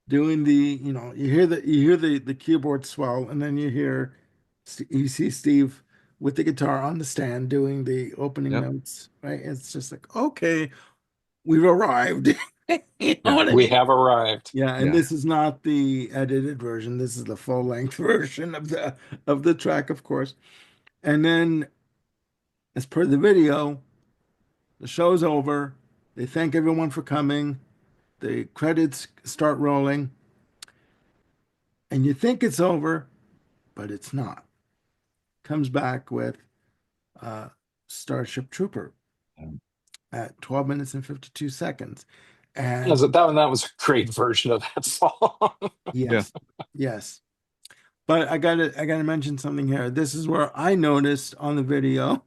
doing you hear the keyboard swell, and then you see Steve with the guitar on the stand doing the opening Yep. notes, right? It's just like, okay, we've arrived. You know Yeah. what I We mean? have arrived. Yeah, and Yeah. this is not the edited version. This is the full length version of the track, of course. And then, as per the video, the show's over. They thank everyone for coming. The credits start rolling, and you think it's over, but it's not. Comes back with uh, Starship Trooper at 12 minutes and 52 seconds. And That was a great version of that song. Yeah. yes, yes. But I gotta mention something here. This is where I noticed on the video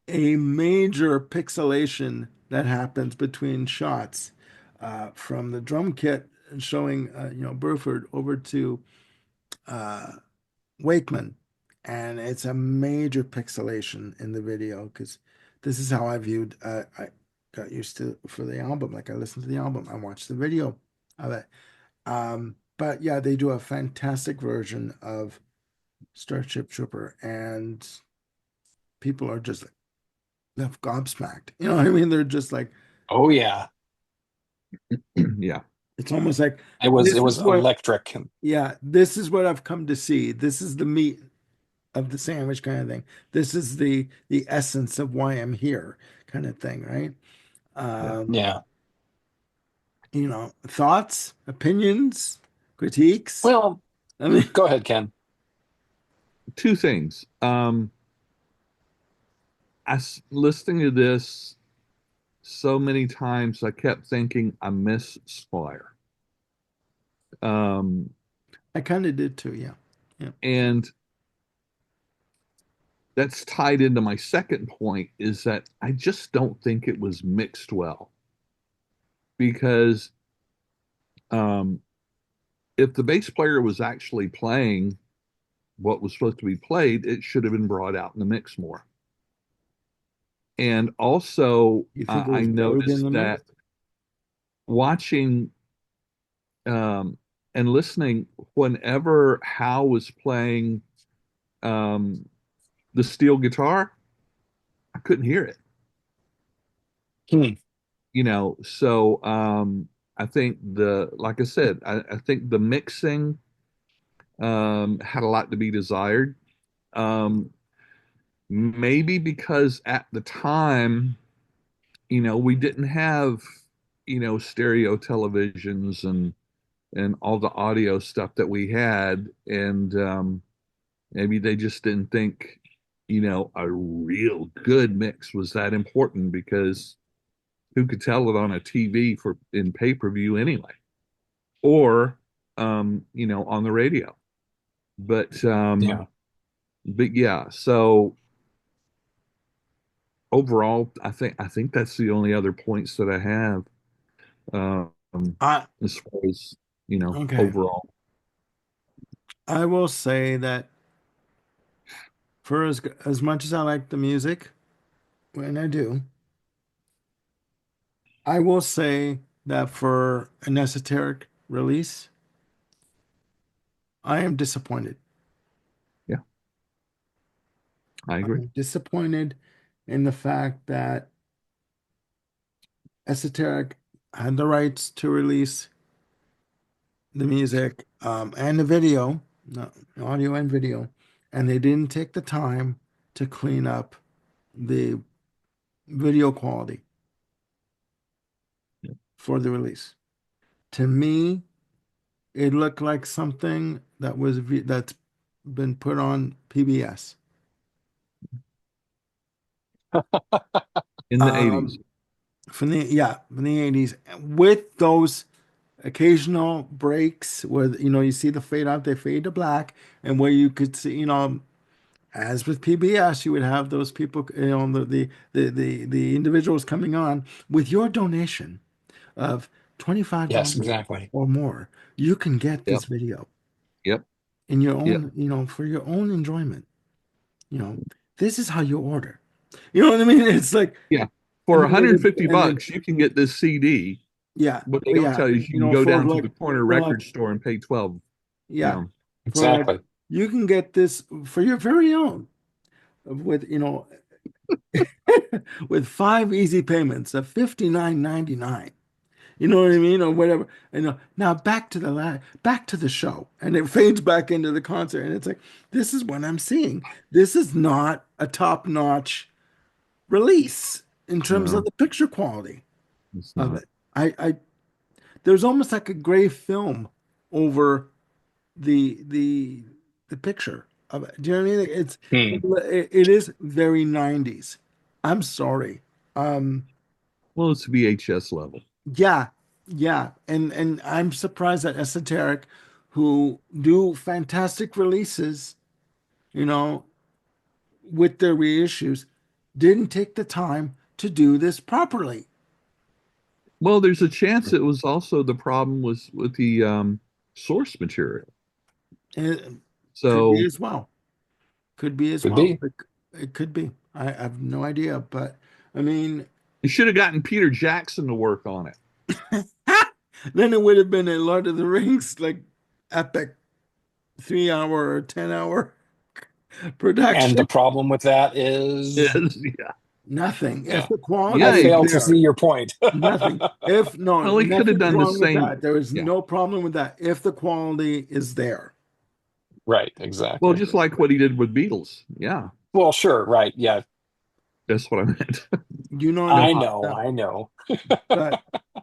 a major pixelation that happens between shots from the drum kit showing Burford over to uh, Wakeman, and it's a major pixelation in the video because this is how I viewed. I got used to for the album. Like I listened to the album, I watched the video of it. But yeah, they do a fantastic version of Starship Trooper, and people are just like left gobsmacked. You know what I mean? They're just like, Oh yeah. Yeah. it's almost like It was this it is was what, electric. yeah, this is what I've come to see. This is the meat. of the sandwich kind of thing. This is the essence of why I'm here kind of thing, right? Yeah. Um, Yeah. thoughts, opinions, critiques. Well, I mean, go ahead, Ken. Two things. Listening to this so many times, I kept thinking I miss Squire. Um, I kind of did too, yeah. Yeah. and that's tied into my second point is that I just don't think it was mixed well because um, if the bass player was actually playing what was supposed to be played, it should have been brought out in the mix more. And also, You think it I was buried in noticed the mix? that watching um, and listening, whenever Howe was playing um, the steel guitar, I couldn't hear it. Hmm. So I think like I said, I think the mixing had a lot to be desired. Um, maybe because at the time, we didn't have, stereo televisions and all the audio stuff that we had, and maybe they just didn't think, a real good mix was that important because who could tell it on a TV for in pay-per-view anyway, or on the radio. But Yeah. yeah, so overall, I think that's the only other points that I have um, I as far as okay. overall. I will say that for as much as I like the music, and I do, I will say that for an esoteric release, I am disappointed. Yeah, I agree. I'm disappointed in the fact that Esoteric had the rights to release the music and the video, no, audio and video, and they didn't take the time to clean up the video quality Yeah. for the release. To me, it looked like something that's been put on PBS. In the 80s. Um, from the 80s with those occasional breaks where you see the fade out, they fade to black, and where you could see, as with PBS, you would have those people, the individuals coming on with your donation of Yes, $25 exactly. or more. You can get Yep, this video yep, in your yep. own, for your own enjoyment. You know, this is how you order. You know what I mean? It's like, Yeah. For and then they 150 would, and then bucks, you can get this CD. yeah, What they oh don't yeah, tell you is you can go for down to the like corner for like record store and pay 12, you yeah, know. for like Exactly. you can get this for your very own with with five easy payments of 59.99. You know what I mean, or whatever. Now back to the show, and it fades back into the concert, and it's like this is what I'm seeing. This is not a top-notch release in terms of No, the picture quality it's of not. it. I there's almost like a gray film over the the picture of it. Do you know what I mean? Hmm. It is very 90s. I'm sorry. Um, Well, it's VHS level. yeah, yeah, and I'm surprised that Esoteric, who do fantastic releases, you know, with their reissues, didn't take the time to do this properly. Well, there's a chance it was also the problem was with the source material. And it could be So as well. Could be as Could well. be. It could be. I have no idea, but I mean, you should have gotten Peter Jackson to work on it. then it would have been a Lord of the Rings like epic 3 hour or 10 hour And the production. problem with that is, Yes, yeah. Nothing. If yeah, the I quality Yeah, is fail to see there, your point. nothing. If no, well, he could have nothing's done the wrong with same. that. There is Yeah, no problem with that if the quality is there. Right, Well, exactly. just like what he did with Beatles. Yeah, Well, sure, right. Yeah, that's what I meant. You know No, enough I about know, that. I know. But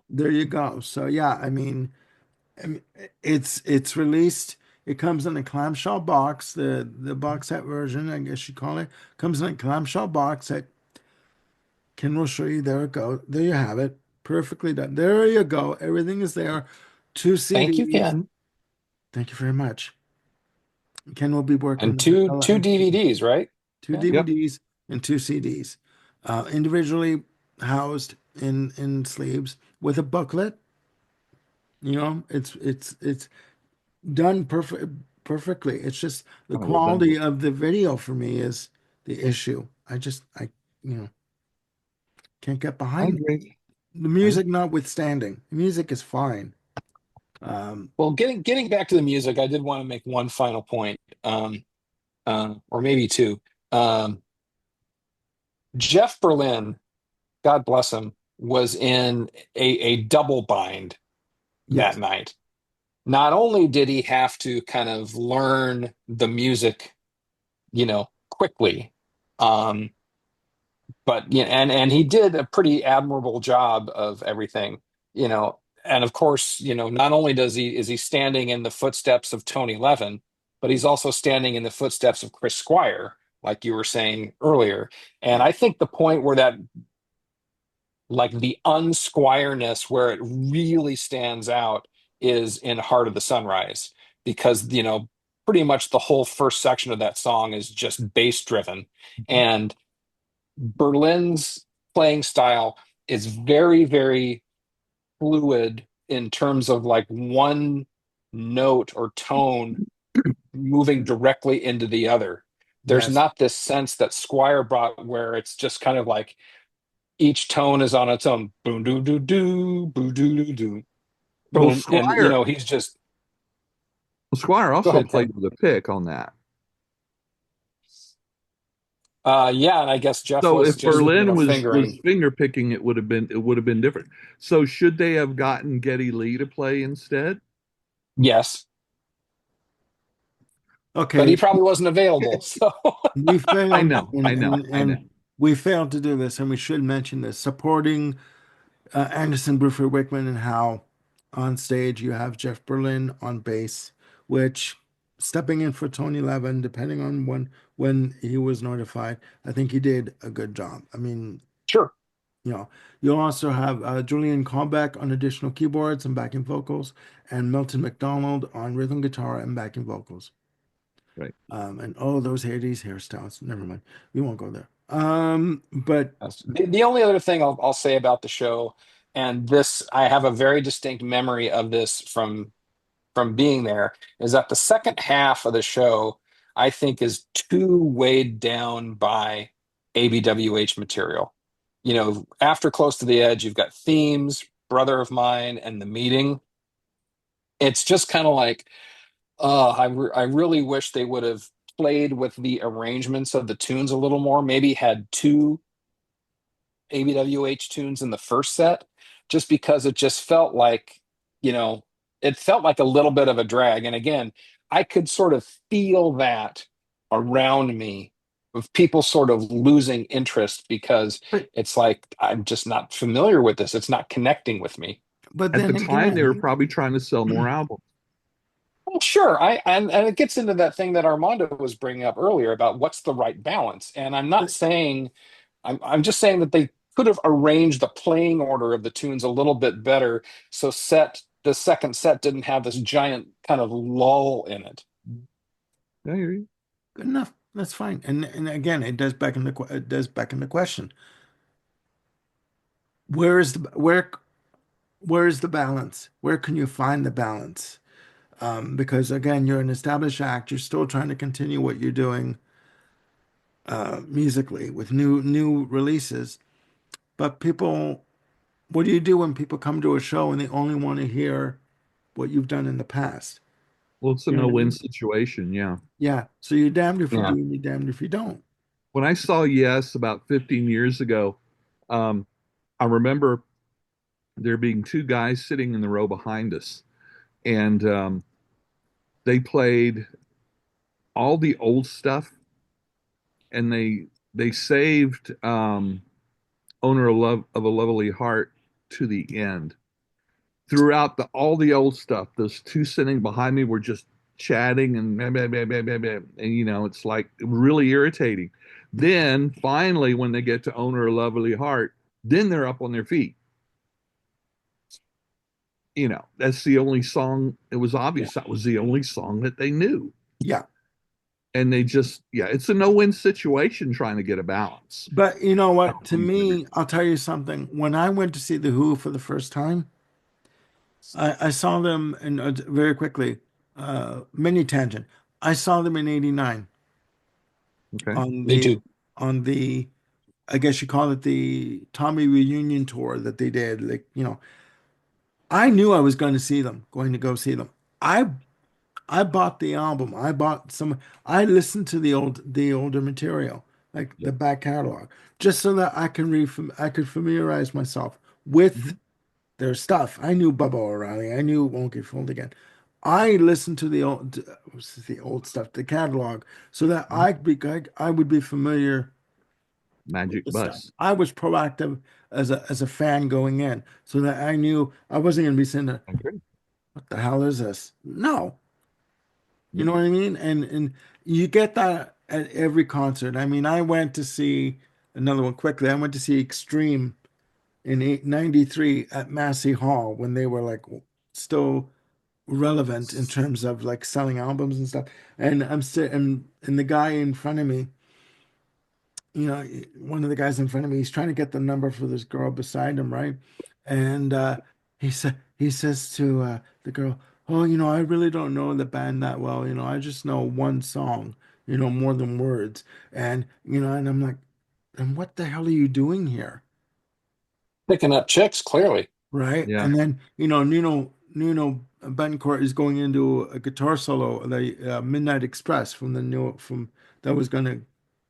there you go. So yeah, I mean, it's released. It comes in a clamshell box. The box set version, I guess you call it, comes in a clamshell box that Ken will show you. There it goes. There you have it. Perfectly done. There you go. Everything is there. Two Thank you, CDs. Ken. Thank you very much. Ken will be And working two DVDs, right? two Yeah. yep. DVDs and two CDs, individually housed in sleeves with a booklet. You know, it's done perfectly. It's just the Kind of well done. quality of the video for me is the issue. I you know can't get I behind it. agree. The I music agree. notwithstanding. The music is fine. Um, Well, getting back to the music, I did want to make one final point, or maybe two. Um, Jeff Berlin, God bless him, was in a double bind that yes, night. Not only did he have to kind of learn the music, quickly, um, but and he did a pretty admirable job of everything, and of course, not only does he is he standing in the footsteps of Tony Levin, but he's also standing in the footsteps of Chris Squire, like you were saying earlier. And yeah, I think the point where that, like, the unsquireness where it really stands out is in Heart of the Sunrise, because pretty much the whole first section of that song is just bass driven, and Berlin's playing style is very, very fluid in terms of like one note or tone moving directly into the other. There's yes. not this sense that Squire brought where it's just kind of like each tone is on its own. Boom, doo, doo, doo, boo, doo, doo, doo, Well, boom. And, he's just, Squire go also ahead, played Ken. with a pick on that. Yeah, and I guess Jeff So was if just, Berlin was fingering. finger picking, it would have been different. So should they have gotten Geddy Lee to play instead? Yes, but he Okay, probably wasn't available. So, we I failed, know, I know, I know. we failed to do this, and we should mention this. Supporting Anderson, Bruford, Wakeman, and Howe on stage. You have Jeff Berlin on bass, which stepping in for Tony Levin, depending on when he was notified, I think he did a good job. I mean, sure. you know, you'll also have Julian Callback on additional keyboards and backing vocals, and Milton McDonald on rhythm guitar and backing vocals. Right. And oh, those 80s hairstyles. Never mind. We won't go there. But The only other thing I'll say about the show, and this, I have a very distinct memory of this from being there, is that the second half of the show, I think, is too weighed down by ABWH material. After Close to the Edge, you've got Themes, Brother of Mine, and The Meeting. It's just kind of like, I really wish they would have played with the arrangements of the tunes a little more. Maybe had two ABWH tunes in the first set, just because it just felt like, you know, it felt like a little bit of a drag. And again, I could sort of feel that around me, of people sort of losing interest because but it's like, I'm just not familiar with this. It's not connecting with me. but At the then time, they were again, probably trying to sell more albums. Well, sure. And it gets into that thing that Armando was bringing up earlier about what's the right balance. And I'm not but saying, I'm just saying that they could have arranged the playing order of the tunes a little bit better, so the second set didn't have this giant kind of lull in it. I hear you. good enough. That's fine. And again, it does back in the question. Where is the where is the balance? Where can you find the balance? Because again, you're an established act. You're still trying to continue what you're doing musically with new releases. But people, what do you do when people come to a show and they only want to hear what you've done in the past? Well, it's a You know what I no-win mean? situation. Yeah. Yeah. So you're damned if you Yeah. do and you're damned if you don't. When I saw Yes about 15 years ago, um, I remember there being two guys sitting in the row behind us, and they played all the old stuff, and they saved Owner of a Lovely Heart to the end. Throughout all the old stuff, those two sitting behind me were just chatting and blah, blah, blah, blah, blah, blah. And it's like really irritating. Then finally, when they get to Owner a Lovely Heart, then they're up on their feet. That's the only song. It was Yeah. obvious that was the only song that they knew. Yeah. And they just, yeah, it's a no-win situation trying to get a balance. But you know what? To me, I'll tell you something. When I went to see The Who for the first time, I saw them, and very quickly, mini tangent. I saw them in '89 Okay. on Me the too. on the I guess you call it the Tommy reunion tour that they did. Like, I knew I was going to go see them. I I bought the album. I listened to the older material, like Yeah. the back catalog, just so that I could familiarize myself with Mhm. their stuff. I knew Bubba O'Reilly. I knew Won't Get Fooled Again. I listened to the old stuff, the catalog, so that Mhm. I would be familiar with Magic the stuff. Bus. I was proactive as a fan going in, so that I knew I wasn't going to be sitting there, I agree. what the hell is this? No, you Yep. know what I mean? And you get that at every concert. I mean, I went to see another one quickly. I went to see Extreme in '93 at Massey Hall when they were like still relevant in terms of like selling albums and stuff. And I'm sitting, and the guy in front of me, one of the guys in front of me, he's trying to get the number for this girl beside him, right? And he says to the girl, "Oh, I really don't know the band that well. I just know one song, more than words." And I'm like, "And what the hell are you doing here?" Picking up chicks, clearly. Right? Yeah. And then, Nuno Betancourt is going into a guitar solo, the Midnight Express from that was going to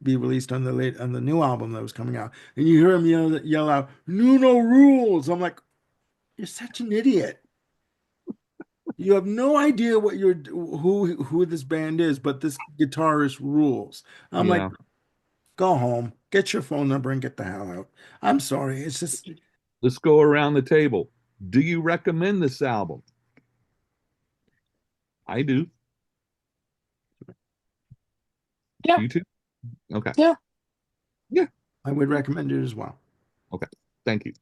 be released on the new album that was coming out. And you hear him yell out, "Nuno rules." I'm like, "You're such an idiot. You have no idea who this band is, but this guitarist rules." I'm like, Yeah. "Go home, get your phone number and get the hell out." I'm sorry. It's just, Let's go around the table. Do you recommend this album? I do. Yeah. You too? Okay. Yeah. Yeah. I would recommend it as well. Okay. Thank you.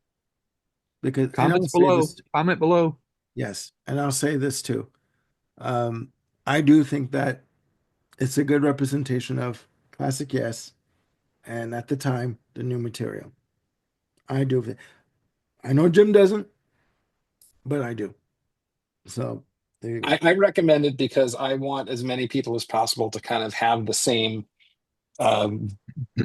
And I'll Comments say below. this, Comment below. yes, and I'll say this too. Um, I do think that it's a good representation of classic Yes, and at the time, the new material. I do. I know Jim doesn't, but I do. So there you go. I recommend it because I want as many people as possible to kind of have the same um,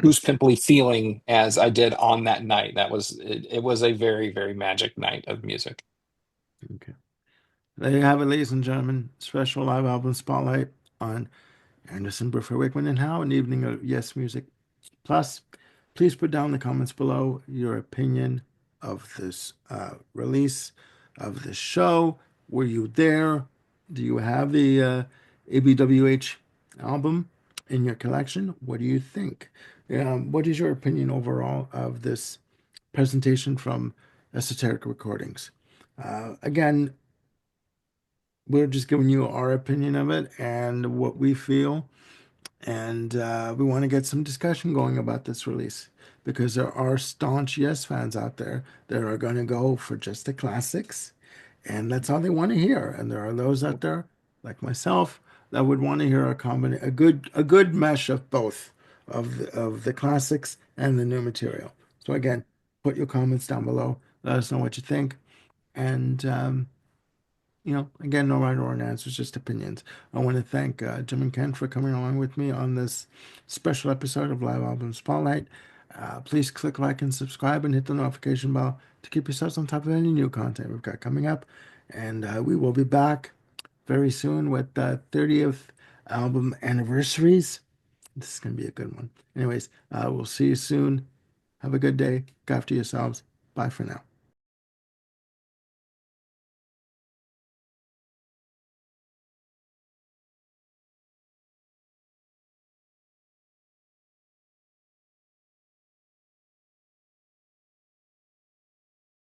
Goose Pimply feeling as I did on that night. It was a very, very magic night of music. Okay. There you have it, ladies and gentlemen. Special live album spotlight on Anderson, Bruford, Wakeman, and Howe, an evening of Yes Music. Plus, please put down in the comments below your opinion of this release of the show. Were you there? Do you have the ABWH album in your collection? What do you think? What is your opinion overall of this presentation from Esoteric Recordings? Again, we're just giving you our opinion of it and what we feel. And we want to get some discussion going about this release because there are staunch Yes fans out there that are going to go for just the classics, and that's all they want to hear. And there are those out there, like myself, that would want to hear a good mesh of both of the classics and the new material. So again, put your comments down below. Let us know what you think, and again, no right or wrong answers, just opinions. I want to thank Jim and Ken for coming along with me on this special episode of Live Album Spotlight. Please click like and subscribe and hit the notification bell to keep yourselves on top of any new content we've got coming up. And we will be back very soon with the 30th album anniversaries. This is going to be a good one. Anyways, we'll see you soon. Have a good day. Look after yourselves. Bye for now.